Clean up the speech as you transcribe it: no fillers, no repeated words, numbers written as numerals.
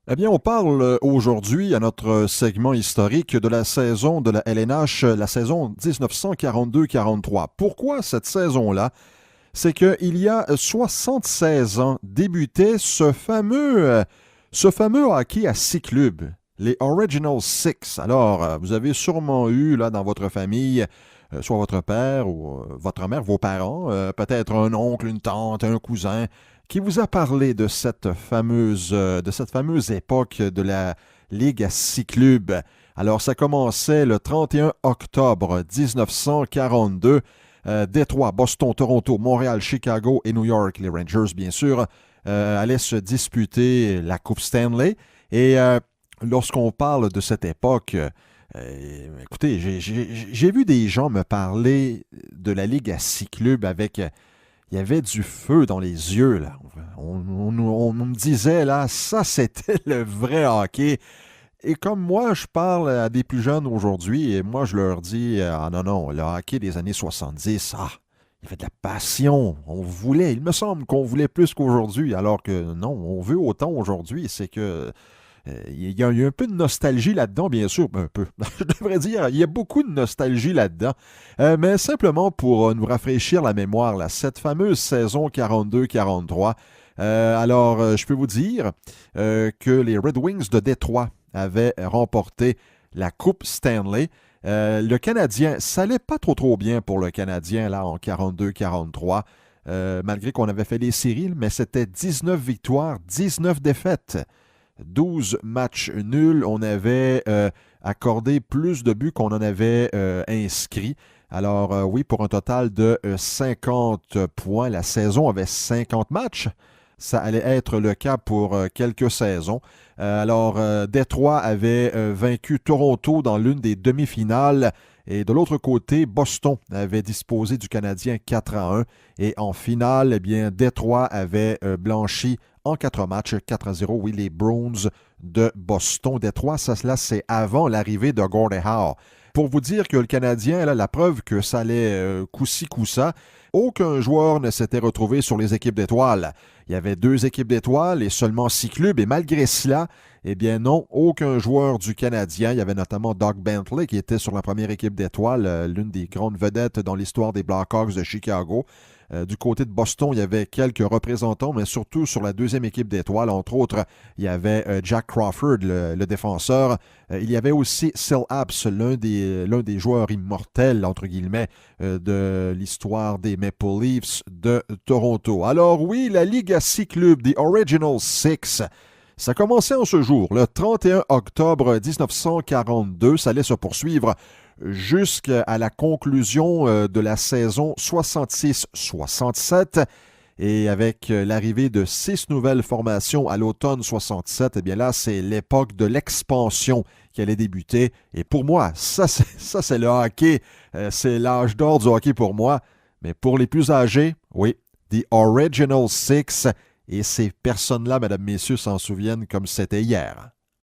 Eh bien, on parle aujourd'hui à notre segment historique de la saison de la LNH, la saison 1942-43. Pourquoi cette saison-là? C'est qu'il y a 76 ans débutait ce fameux hockey à six clubs, les Original Six. Alors, vous avez sûrement eu là dans votre famille, soit votre père ou votre mère, vos parents, peut-être un oncle, une tante, un cousin, qui vous a parlé de cette fameuse époque de la Ligue à six clubs. Alors, ça commençait le 31 octobre 1942. Détroit, Boston, Toronto, Montréal, Chicago et New York, les Rangers, bien sûr, allaient se disputer la Coupe Stanley. Et lorsqu'on parle de cette époque, écoutez, j'ai vu des gens me parler de la Ligue à six clubs avec. Il y avait du feu dans les yeux, là. On me disait, là, ça, c'était le vrai hockey. Et comme moi, je parle à des plus jeunes aujourd'hui, et moi, je leur dis, ah non, non, le hockey des années 70, il y avait de la passion. On voulait, il me semble qu'on voulait plus qu'aujourd'hui, alors que non, on veut autant aujourd'hui. C'est que il y a un peu de nostalgie là-dedans, bien sûr. Un peu. Je devrais dire, il y a beaucoup de nostalgie là-dedans. Mais simplement pour nous rafraîchir la mémoire, là, cette fameuse saison 42-43, je peux vous dire que les Red Wings de Détroit avaient remporté la Coupe Stanley. Le Canadien, ça allait pas trop bien pour le Canadien là en 42-43, malgré qu'on avait fait les séries, mais c'était 19 victoires, 19 défaites. 12 matchs nuls. On avait accordé plus de buts qu'on en avait inscrits. Alors oui, pour un total de 50 points. La saison avait 50 matchs. Ça allait être le cas pour quelques saisons. Détroit avait vaincu Toronto dans l'une des demi-finales. Et de l'autre côté, Boston avait disposé du Canadien 4-1. Et en finale, eh bien, Détroit avait blanchi en 4 matchs, 4-0. Oui, les Bruins de Boston. Détroit, ça, là, c'est avant l'arrivée de Gordie Howe. Pour vous dire que le Canadien, là, la preuve que ça allait coup-ci, coup-ça, aucun joueur ne s'était retrouvé sur les équipes d'étoiles. Il y avait 2 équipes d'étoiles et seulement 6 clubs. Et malgré cela, eh bien non, aucun joueur du Canadien. Il y avait notamment Doug Bentley qui était sur la première équipe d'étoiles, l'une des grandes vedettes dans l'histoire des Blackhawks de Chicago. Du côté de Boston, il y avait quelques représentants, mais surtout sur la deuxième équipe d'étoiles. Entre autres, il y avait Jack Crawford, le défenseur. Il y avait aussi Sil Apps, l'un des joueurs immortels, entre guillemets, de l'histoire des Maple Leafs de Toronto. Alors oui, la Ligue à six clubs, The Original Six, ça commençait en ce jour, le 31 octobre 1942. Ça allait se poursuivre jusqu'à la conclusion de la saison 66-67. Et avec l'arrivée de 6 nouvelles formations à l'automne 67, eh bien là, c'est l'époque de l'expansion qui allait débuter. Et pour moi, ça c'est le hockey. C'est l'âge d'or du hockey pour moi. Mais pour les plus âgés, oui, The Original Six. Et ces personnes-là, mesdames, messieurs, s'en souviennent comme c'était hier.